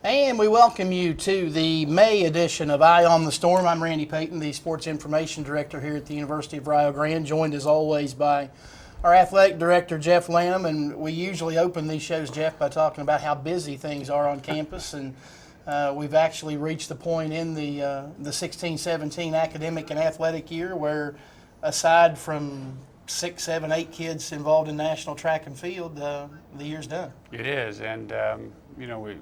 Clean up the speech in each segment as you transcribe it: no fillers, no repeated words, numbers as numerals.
And we welcome you to the May edition of Eye on the Storm. I'm Randy Payton, the Sports Information Director here at the University of Rio Grande, joined as always by our Athletic Director, Jeff Lanham. And we usually open these shows, Jeff, by talking about how busy things are on campus. And we've actually reached the point in the 16-17 academic and athletic year where, aside from 6, 7, 8 kids involved in national track and field, the year's done. It is, and we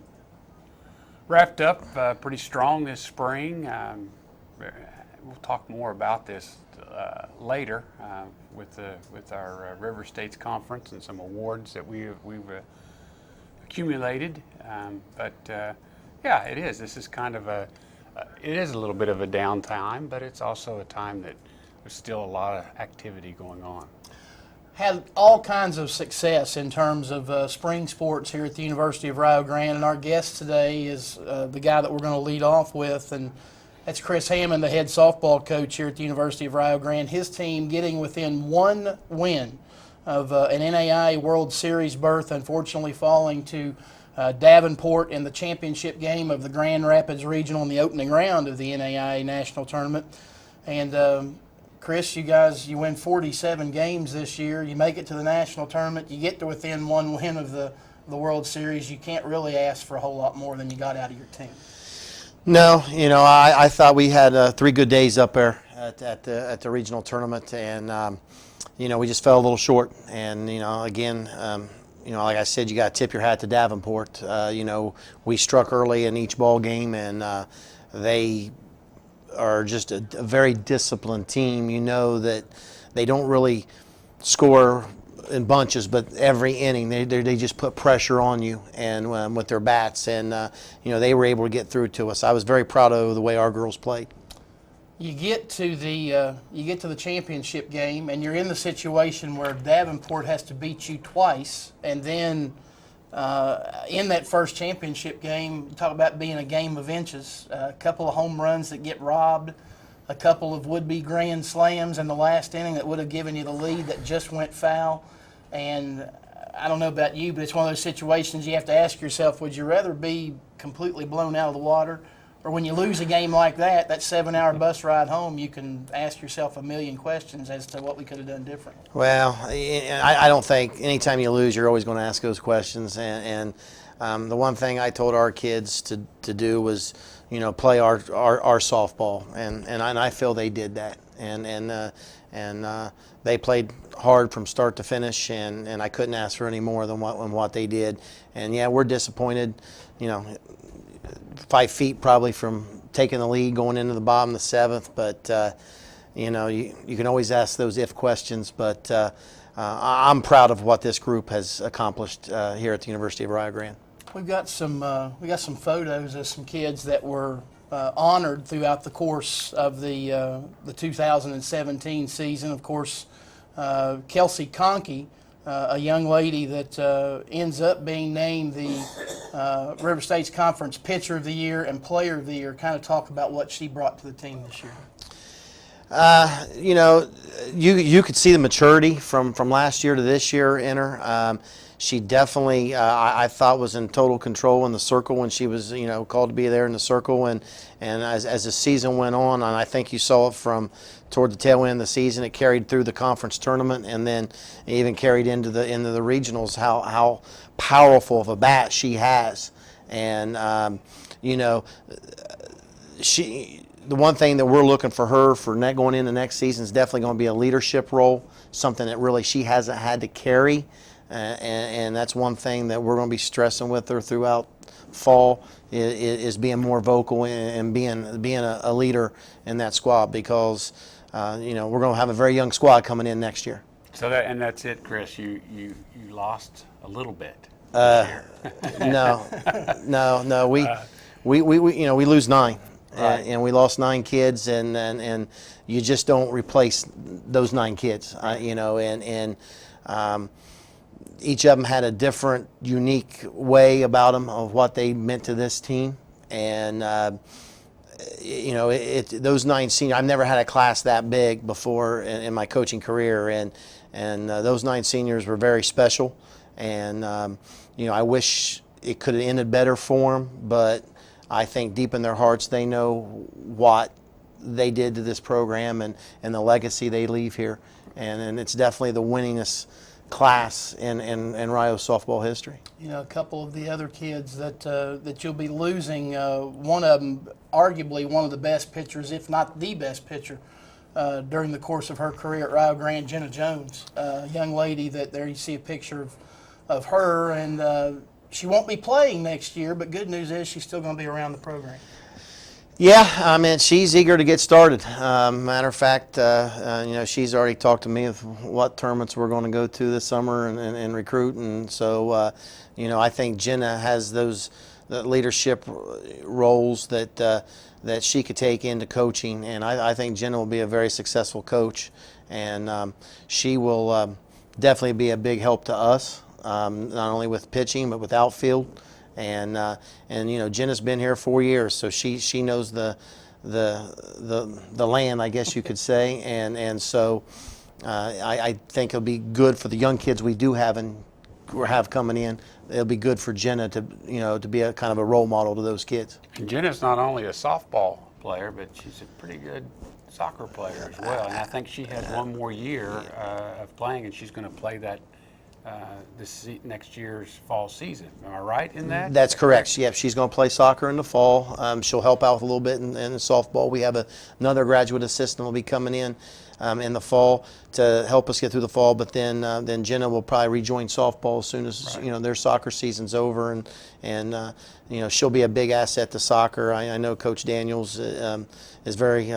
wrapped up pretty strong this spring. We'll talk more about this later with our River States Conference and some awards that we've accumulated. Yeah, it is. This is kind of it is a little bit of a downtime, but it's also a time that there's still a lot of activity going on. Had all kinds of success in terms of spring sports here at the University of Rio Grande, and our guest today is the guy that we're going to lead off with, and that's Chris Hammond, the head softball coach here at the University of Rio Grande. His team getting within one win of an NAIA World Series berth, unfortunately falling to Davenport in the championship game of the Grand Rapids Regional in the opening round of the NAIA National Tournament. And Chris, you win 47 games this year. You make it to the national tournament. You get to within one win of the World Series. You can't really ask for a whole lot more than you got out of your team. No, I thought we had 3 good days up there at the regional tournament, and we just fell a little short. And again, like I said, you got to tip your hat to Davenport. We struck early in each ball game, and they are just a very disciplined team. That they don't really score in bunches, but every inning they just put pressure on you and with their bats, and they were able to get through to us. I was very proud of the way our girls played. You get to the championship game, and you're in the situation where Davenport has to beat you twice, and then in that first championship game, talk about being a game of inches. A couple of home runs that get robbed, a couple of would-be grand slams in the last inning that would have given you the lead that just went foul. And I don't know about you, but it's one of those situations you have to ask yourself, would you rather be completely blown out of the water? Or when you lose a game like that 7-hour bus ride home, you can ask yourself a million questions as to what we could have done different. Well, I don't think anytime you lose, you're always going to ask those questions. And the one thing I told our kids to do was, play our softball, and I feel they did that. And they played hard from start to finish, and I couldn't ask for any more than what they did. And yeah, we're disappointed. 5 feet probably from taking the lead going into the bottom of the 7th, but you can always ask those if questions. But I'm proud of what this group has accomplished here at the University of Rio Grande. We got some photos of some kids that were honored throughout the course of the 2017 season. Of course, Kelsey Conkey, a young lady that ends up being named the River States Conference Pitcher of the Year and Player of the Year. Kind of talk about what she brought to the team this year. You could see the maturity from last year to this year in her. She definitely, I thought, was in total control in the circle when she was, called to be there in the circle. And as the season went on, and I think you saw it from toward the tail end of the season, it carried through the conference tournament, and then even carried into the regionals. How powerful of a bat she has, and the one thing that we're looking for her for going into next season is definitely going to be a leadership role, something that really she hasn't had to carry. And that's one thing that we're going to be stressing with her throughout fall is being more vocal and being a leader in that squad, because we're going to have a very young squad coming in next year. So that's it, Chris. You lost a little bit. No. We lose 9. Right. and we lost 9 kids, and you just don't replace those 9 kids, you know, and each of them had a different, unique way about them of what they meant to this team, and you know, those 9 seniors. I've never had a class that big before in my coaching career, and those 9 seniors were very special, and you know, I wish it could have ended better for them, but I think deep in their hearts they know what they did to this program and the legacy they leave here, and it's definitely the winningest class in Rio softball history. You know, a couple of the other kids that you'll be losing, one of them arguably one of the best pitchers, if not the best pitcher, during the course of her career at Rio Grande, Jenna Jones, a young lady that there you see a picture of her, and she won't be playing next year, but good news is she's still going to be around the program. Yeah, I mean, she's eager to get started. Matter of fact, you know, she's already talked to me of what tournaments we're going to go to this summer and recruit, and so, you know, I think Jenna has those leadership roles that she could take into coaching, and I think Jenna will be a very successful coach, and she will definitely be a big help to us, not only with pitching but with outfield. And you know, Jenna's been here 4 years, so she knows the land, I guess you could say, and so I think it'll be good for the young kids we do have coming in. It'll be good for Jenna to, you know, to be a kind of a role model to those kids. And Jenna's not only a softball player, but she's a pretty good soccer player as well. And I think she has one more year of playing, and she's going to play that next year's fall season. Am I right in that? That's correct. Yeah, she's going to play soccer in the fall. She'll help out a little bit in softball. We have another graduate assistant will be coming in the fall to help us get through the fall. But then Jenna will probably rejoin softball as soon as you know their soccer season's over, and you know, she'll be a big asset to soccer. I know Coach Daniels is very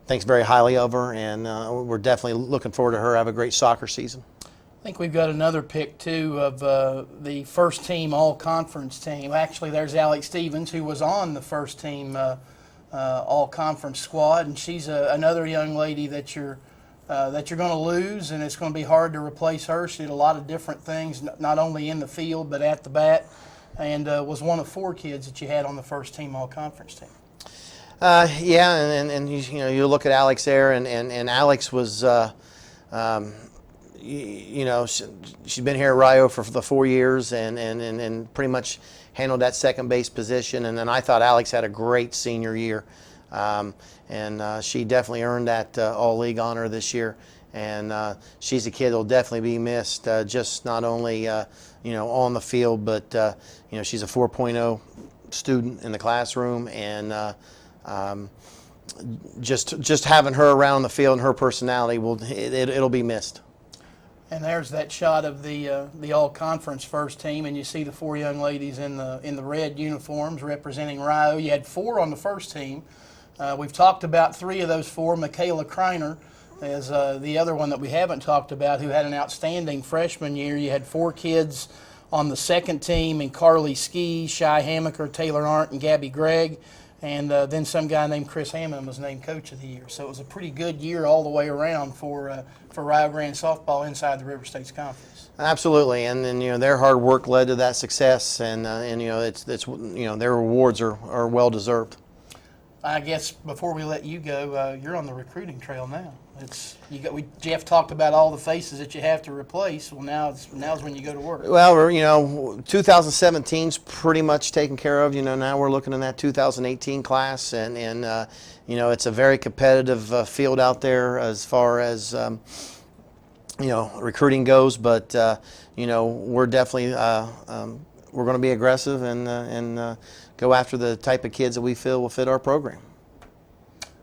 thinks very highly of her, and we're definitely looking forward to her have a great soccer season. I think we've got another pick, too, of the first team all-conference team. Actually, there's Alex Stevens, who was on the first team all-conference squad, and she's another young lady that you're going to lose, and it's going to be hard to replace her. She did a lot of different things, not only in the field but at the bat, and was one of 4 kids that you had on the first team all-conference team. Yeah, and you know, you look at Alex there, and Alex was. You know, she's been here at Rio for the 4 years and pretty much handled that second base position. And then I thought Alex had a great senior year. And she definitely earned that all-league honor this year. And she's a kid that will definitely be missed, just not only, you know, on the field, but, you know, she's a 4.0 student in the classroom. And just having her around the field and her personality, it'll be missed. And there's that shot of the all-conference first team, and you see the 4 young ladies in the red uniforms representing Rio. You had 4 on the first team. We've talked about 3 of those 4. Michaela Kreiner is the other one that we haven't talked about, who had an outstanding freshman year. You had 4 kids on the second team, and Carly Ski, Shy Hamaker, Taylor Arndt, and Gabby Gregg. And then some guy named Chris Hammond was named Coach of the Year. So it was a pretty good year all the way around for Rio Grande softball inside the River States Conference. Absolutely, and then you know their hard work led to that success, and you know it's you know their rewards are well deserved. I guess before we let you go, you're on the recruiting trail now. Jeff talked about all the faces that you have to replace. Well, now's when you go to work. Well, you know, 2017's pretty much taken care of. You know, now we're looking in that 2018 class, and you know, it's a very competitive field out there as far as you know, recruiting goes. But you know, we're definitely we're going to be aggressive and go after the type of kids that we feel will fit our program.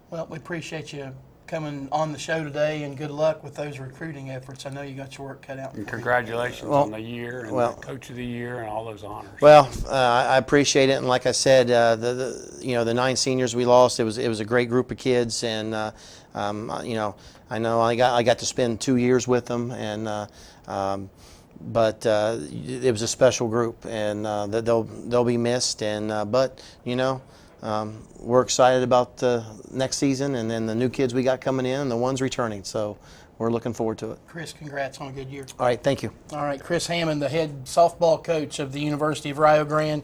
Well, we appreciate you coming on the show today, and good luck with those recruiting efforts. I know you got your work cut out. And congratulations on the year and the Coach of the Year and all those honors. Well, I appreciate it, and like I said, you know, the 9 seniors we lost, it was a great group of kids, and you know I got to spend 2 years with them, and but it was a special group, and they'll be missed, and but you know. we're excited about next season, and then the new kids we got coming in and the ones returning. So we're looking forward to it. Chris, congrats on a good year. All right, thank you. All right, Chris Hammond, the head softball coach of the University of Rio Grande,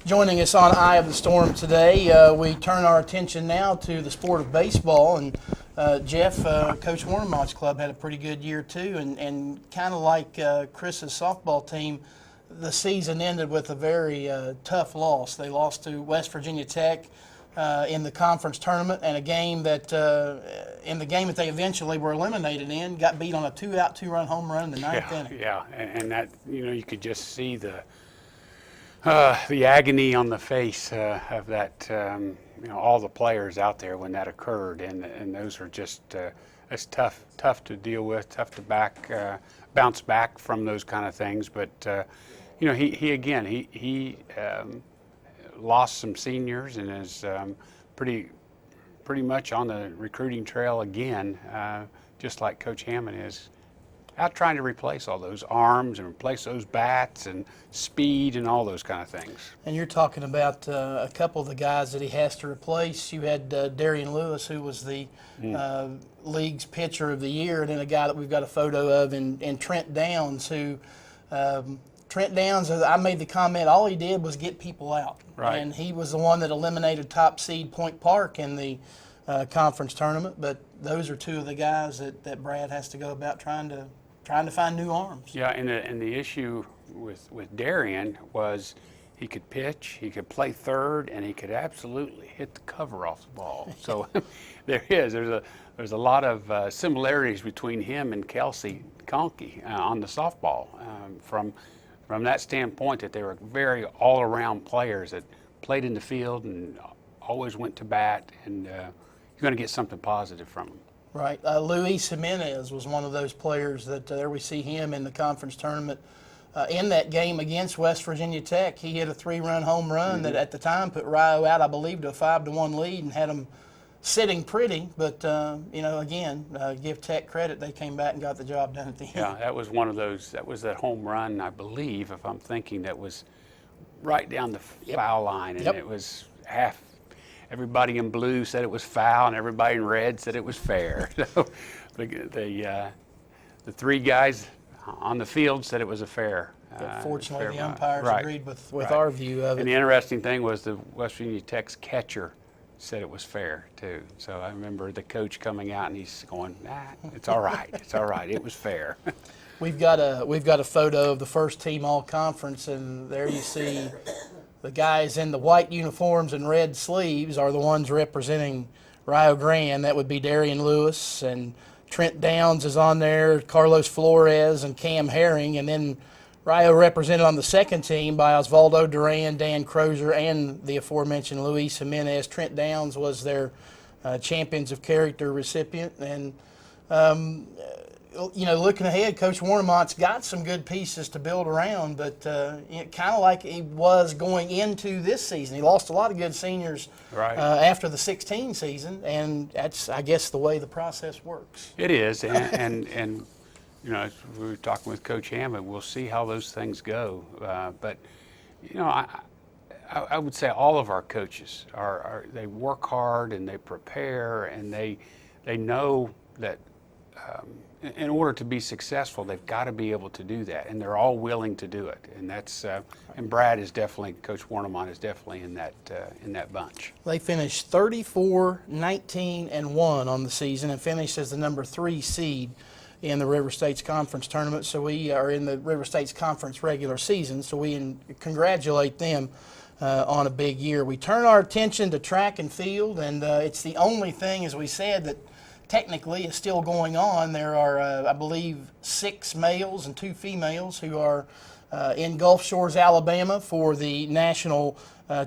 joining us on Eye of the Storm today. We turn our attention now to the sport of baseball. And Jeff, Coach Warnemont's club had a pretty good year too. And kind of like Chris's softball team, the season ended with a very tough loss. They lost to West Virginia Tech in the conference tournament, and a game that in the game that they eventually were eliminated in, got beat on a 2-out, 2-run home run in the ninth inning. Yeah, and that, you could just see the agony on the face of that, all the players out there when that occurred, and those are just it's tough to deal with, tough to bounce back from those kind of things. But he lost some seniors and is pretty much on the recruiting trail again, just like Coach Hammond is, out trying to replace all those arms and replace those bats and speed and all those kind of things. And you're talking about a couple of the guys that he has to replace. You had Darian Lewis, who was the league's pitcher of the year, and then a guy that we've got a photo of in Trent Downs, who Trent Downs, I made the comment, all he did was get people out. Right. And he was the one that eliminated top seed Point Park in the conference tournament. But those are two of the guys that Brad has to go about trying to find new arms. Yeah, and the issue with Darian was he could pitch, he could play third, and he could absolutely hit the cover off the ball. So there's a lot of similarities between him and Kelsey Conkey on the softball, from that standpoint, that they were very all-around players that played in the field and always went to bat, and you're going to get something positive from them. Right. Luis Jimenez was one of those players that there we see him in the conference tournament. In that game against West Virginia Tech, he hit a 3-run home run that at the time put Rio out, I believe, to a 5-1 lead and had them sitting pretty. But, again, give Tech credit. They came back and got the job done at the end. Yeah, that was one of those. That was that home run, I believe, if I'm thinking, that was right down the foul line, and it was half. Everybody in blue said it was foul, and everybody in red said it was fair. So the three guys on the field said it was a fair. But fortunately, fair the run. umpires Right. agreed with Right. our view of it. And the interesting thing was the West Virginia Tech's catcher said it was fair too. So I remember the coach coming out and he's going, it's all right, it's all right, it was fair. We've got a photo of the first team all conference, and there you see the guys in the white uniforms and red sleeves are the ones representing Rio Grande. That would be Darian Lewis, and Trent Downs is on there, Carlos Flores, and Cam Herring. And then Rio represented on the second team by Osvaldo Duran, Dan Crozier, and the aforementioned Luis Jimenez. Trent Downs was their Champions of Character recipient. And looking ahead, Coach Warnemont's got some good pieces to build around, but kind of like he was going into this season. He lost a lot of good seniors after the 16 season, and that's, I guess, the way the process works. It is, and as we were talking with Coach Hammond, we'll see how those things go. But I would say all of our coaches they work hard and they prepare, and they know that in order to be successful, they've got to be able to do that, and they're all willing to do it. And that's and Brad is definitely, Coach Warnemont is definitely in that bunch. They finished 34-19-1 on the season and finished as the number 3 seed in the River States Conference tournament. So we are in the River States Conference regular season. So we congratulate them on a big year. We turn our attention to track and field, and it's the only thing, as we said, that technically is still going on. There are, I believe, 6 males and 2 females who are in Gulf Shores, Alabama for the national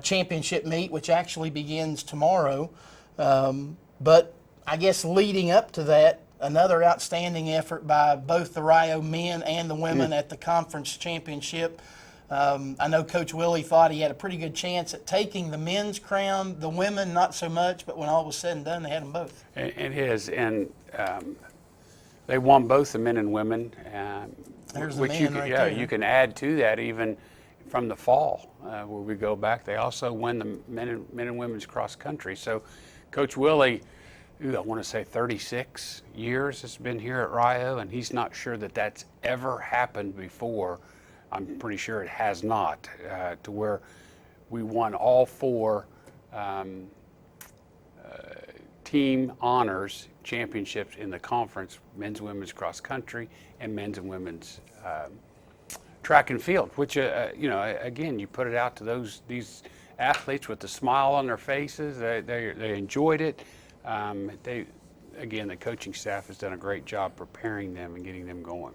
championship meet, which actually begins tomorrow. But I guess leading up to that, another outstanding effort by both the Rio men and the women at the conference championship. I know Coach Willie thought he had a pretty good chance at taking the men's crown. The women, not so much, but when all was said and done, they had them both. It is, and they won both the men and women. There's the which man right yeah, there. you can add to that even from the fall where we go back. They also win the men and women's cross country. So Coach Willie, I want to say 36 years has been here at Rio, and he's not sure that that's ever happened before. I'm pretty sure it has not, to where we won all 4 team honors championships in the conference, men's and women's cross country and men's and women's track and field, which, again, you put it out to these athletes with the smile on their faces. They enjoyed it. Again, the coaching staff has done a great job preparing them and getting them going.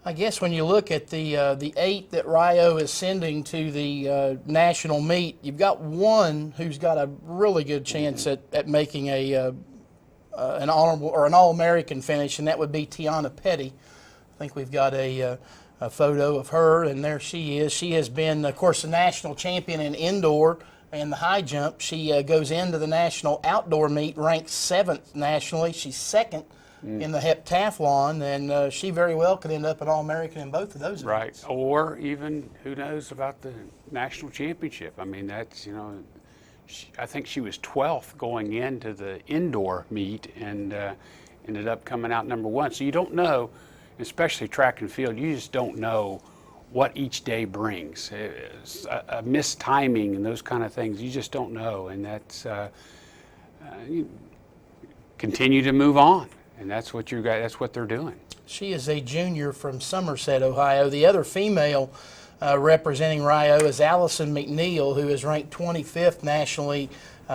I guess when you look at the 8 that Rio is sending to the national meet, you've got one who's got a really good chance at making an honorable or an All-American finish, and that would be Tiana Petty. I think we've got a photo of her, and there she is. She has been, of course, the national champion in indoor and the high jump. She goes into the national outdoor meet ranked 7th nationally. She's 2nd in the heptathlon, and she very well could end up an All-American in both of those events. Right, or even, who knows about the national championship. I mean, that's, I think she was 12th going into the indoor meet and ended up coming out number 1. So you don't know, especially track and field, you just don't know what each day brings. A missed timing and those kind of things, you just don't know. And that's, you continue to move on. And that's what that's what they're doing. She is a junior from Somerset, Ohio. The other female representing Rio is Allison McNeil, who is ranked 25th nationally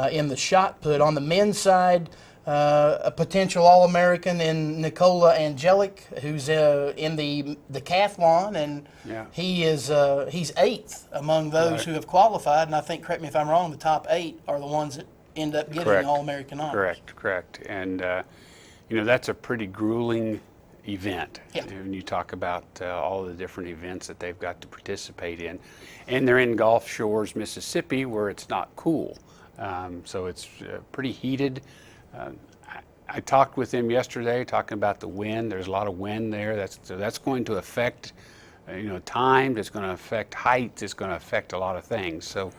in the shot put. On the men's side, a potential All-American in Nicola Angelic, who's in the decathlon, and he's 8th among those who have qualified. And I think, correct me if I'm wrong, the top 8 are the ones that end up getting the All-American honors. Correct. And that's a pretty grueling event. Yeah. When you talk about all the different events that they've got to participate in. And they're in Gulf Shores, Mississippi, where it's not cool. So it's pretty heated. I talked with him yesterday, talking about the wind. There's a lot of wind there. That's going to affect, time. It's going to affect height. It's going to affect a lot of things. So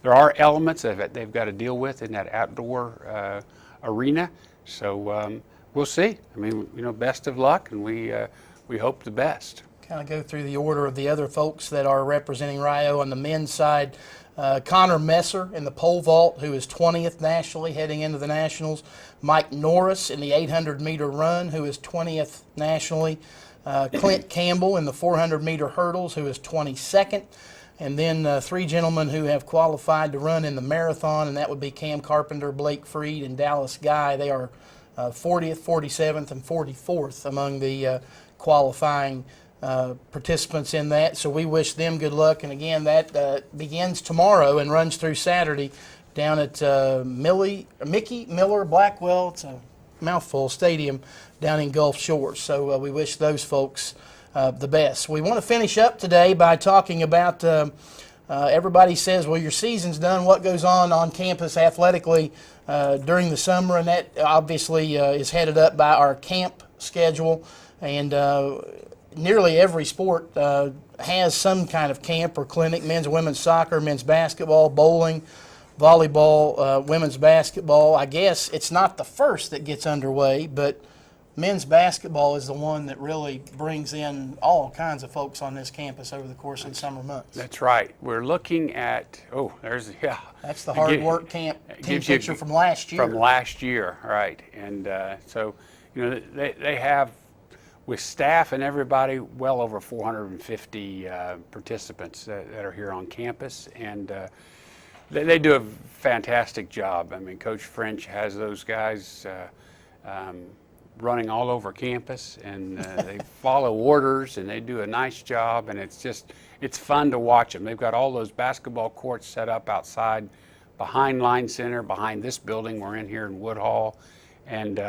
there are elements that they've got to deal with in that outdoor arena. So we'll see. I mean, best of luck, and we hope the best. Kind of go through the order of the other folks that are representing Rio on the men's side. Connor Messer in the pole vault, who is 20th nationally heading into the nationals. Mike Norris in the 800-meter run, who is 20th nationally. Clint Campbell in the 400-meter hurdles, who is 22nd. And then 3 gentlemen who have qualified to run in the marathon, and that would be Cam Carpenter, Blake Freed, and Dallas Guy. They are 40th, 47th, and 44th among the qualifying participants in that. So we wish them good luck. And again, that begins tomorrow and runs through Saturday down at Mickey Miller Blackwell. It's a mouthful stadium down in Gulf Shores. So we wish those folks the best. We want to finish up today by talking about everybody says, well, your season's done. What goes on campus athletically during the summer? And that obviously is headed up by our camp schedule. And nearly every sport has some kind of camp or clinic: men's and women's soccer, men's basketball, bowling, volleyball, women's basketball. I guess it's not the first that gets underway, but men's basketball is the one that really brings in all kinds of folks on this campus over the course of the summer months. That's right. We're looking at, That's the hard work camp team picture from last year. From last year, right. And so, they have, with staff and everybody, well over 450 participants that are here on campus. And they do a fantastic job. I mean, Coach French has those guys running all over campus, and they follow orders, and they do a nice job, and it's fun to watch them. They've got all those basketball courts set up outside behind Line Center, behind this building we're in here in Woodhall, and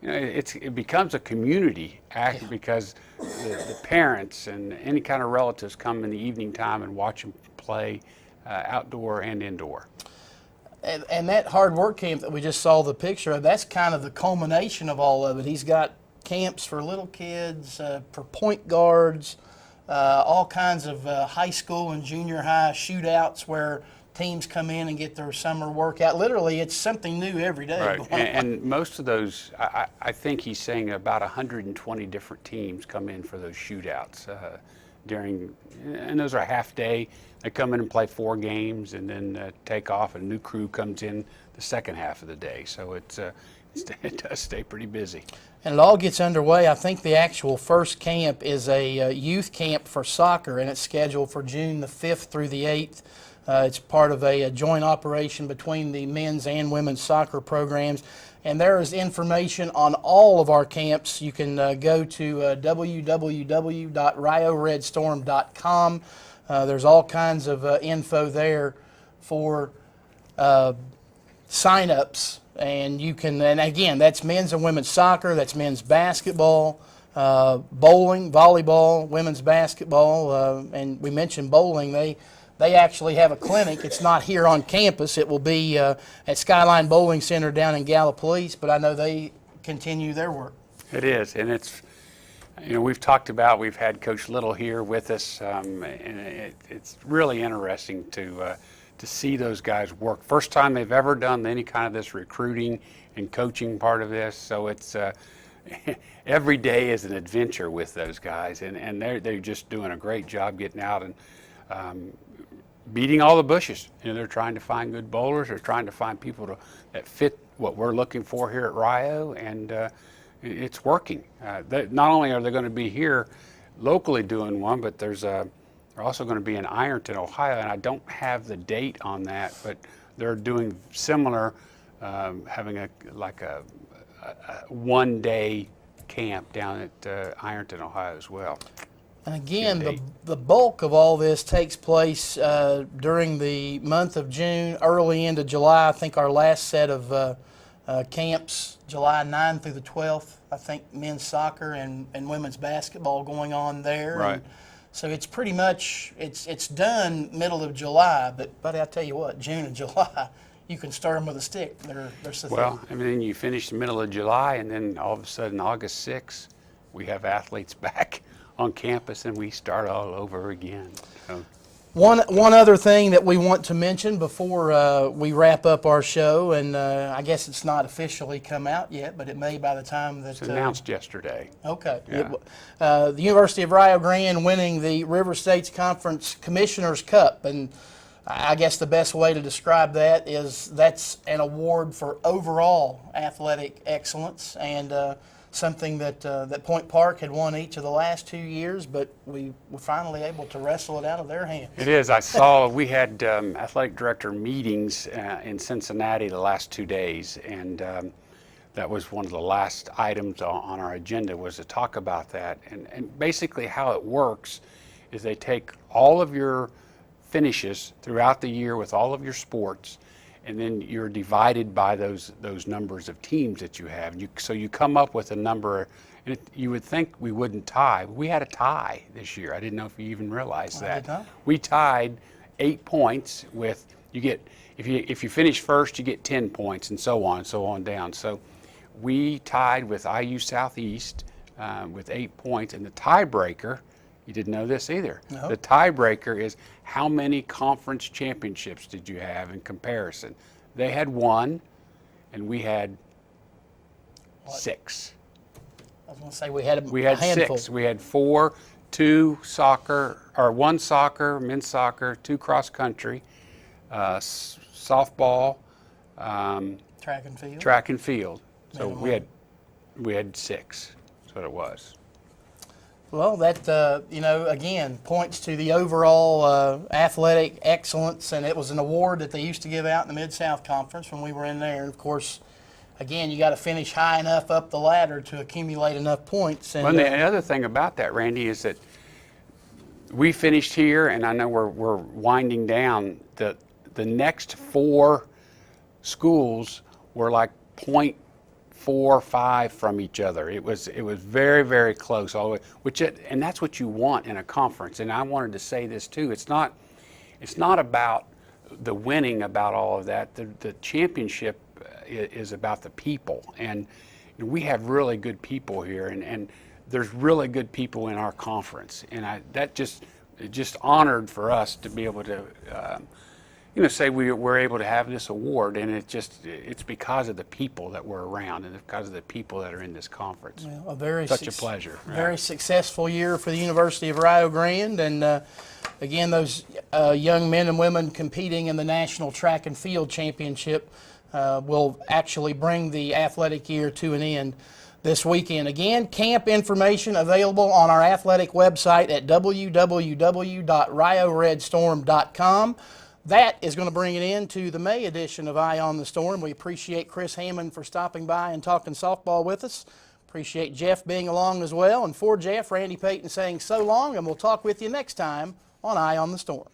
it becomes a community act because the parents and any kind of relatives come in the evening time and watch them play outdoor and indoor. And that hard work camp that we just saw the picture of, that's kind of the culmination of all of it. He's got camps for little kids, for point guards, all kinds of high school and junior high shootouts where teams come in and get their summer workout. Literally, it's something new every day. Right, going on. and most of those, I think he's saying about 120 different teams come in for those shootouts and those are half day. They come in and play 4 games and then take off, and a new crew comes in the second half of the day. So it does stay pretty busy. And it all gets underway. I think the actual first camp is a youth camp for soccer, and it's scheduled for June the 5th through the 8th. It's part of a joint operation between the men's and women's soccer programs. And there is information on all of our camps. You can go to www.rioredstorm.com. There's all kinds of info there for sign-ups. And you can, and again, that's men's and women's soccer, that's men's basketball, bowling, volleyball, women's basketball, and we mentioned bowling. They actually have a clinic. It's not here on campus. It will be at Skyline Bowling Center down in Gallipolis, but I know they continue their work. It is, and it's, we've talked about, we've had Coach Little here with us, and it's really interesting to see those guys work. First time they've ever done any kind of this recruiting and coaching part of this, so it's every day is an adventure with those guys, and they're just doing a great job getting out and beating all the bushes. They're trying to find good bowlers. They're trying to find people that fit what we're looking for here at Rio, and it's working. Not only are they going to be here locally doing one, but they're also going to be in Ironton, Ohio, and I don't have the date on that, but they're doing similar, having a one-day camp down at Ironton, Ohio as well. And again, the bulk of all this takes place during the month of June, early into July. I think our last set of camps, July 9th through the 12th, I think men's soccer and women's basketball going on there. Right. And so it's pretty much, it's done middle of July, but buddy, I tell you what, June and July, you can stir them with a stick. They're so Well, I mean, you finish the middle of July, and then all of a sudden, August 6th, we have athletes back on campus, and we start all over again. So. One other thing that we want to mention before we wrap up our show, and I guess it's not officially come out yet, but it may by the time that... It's announced yesterday. Okay. Yeah. The University of Rio Grande winning the River States Conference Commissioner's Cup, and I guess the best way to describe that is that's an award for overall athletic excellence, and something that Point Park had won each of the last 2 years, but we were finally able to wrestle it out of their hands. It is. I saw we had athletic director meetings in Cincinnati the last 2 days, and that was one of the last items on our agenda, was to talk about that. And basically how it works is they take all of your finishes throughout the year with all of your sports, and then you're divided by those numbers of teams that you have. So you come up with a number, and you would think we wouldn't tie. We had a tie this year. I didn't know if you even realized that. I did not. We tied 8 points with, you get, if you finish first, you get 10 points, and so on down. So we tied with IU Southeast with 8 points, and the tiebreaker, you didn't know this either. No. The tiebreaker is how many conference championships did you have in comparison? They had 1, and we had 6. I was going to say we had We had a handful. 6. We had 4, 2 soccer, or 1 soccer, men's soccer, 2 cross country, softball, Track and field. track and field. So Men and we had 6. That's what it was. Well, that, again, points to the overall athletic excellence, and it was an award that they used to give out in the Mid-South Conference when we were in there. And, of course, again, you got to finish high enough up the ladder to accumulate enough points. And, Well, the other thing about that, Randy, is that we finished here, and I know we're winding down. The next 4 schools were like 0.45 from each other. It was very, very close all the way. And that's what you want in a conference. And I wanted to say this too. It's not about the winning, about all of that. The championship is about the people, and we have really good people here. And there's really good people in our conference, and it just honored for us to be able to say we're able to have this award, and it's because of the people that we're around and because of the people that are in this conference. Well, such a pleasure. Very successful year for the University of Rio Grande, and again, those young men and women competing in the National Track and Field Championship will actually bring the athletic year to an end this weekend. Again, camp information available on our athletic website at www.rioredstorm.com. That is going to bring it into the May edition of EyE on the Storm. We appreciate Chris Hammond for stopping by and talking softball with us. Appreciate Jeff being along as well. And for Jeff, Randy Payton saying so long, and we'll talk with you next time on EyE on the Storm.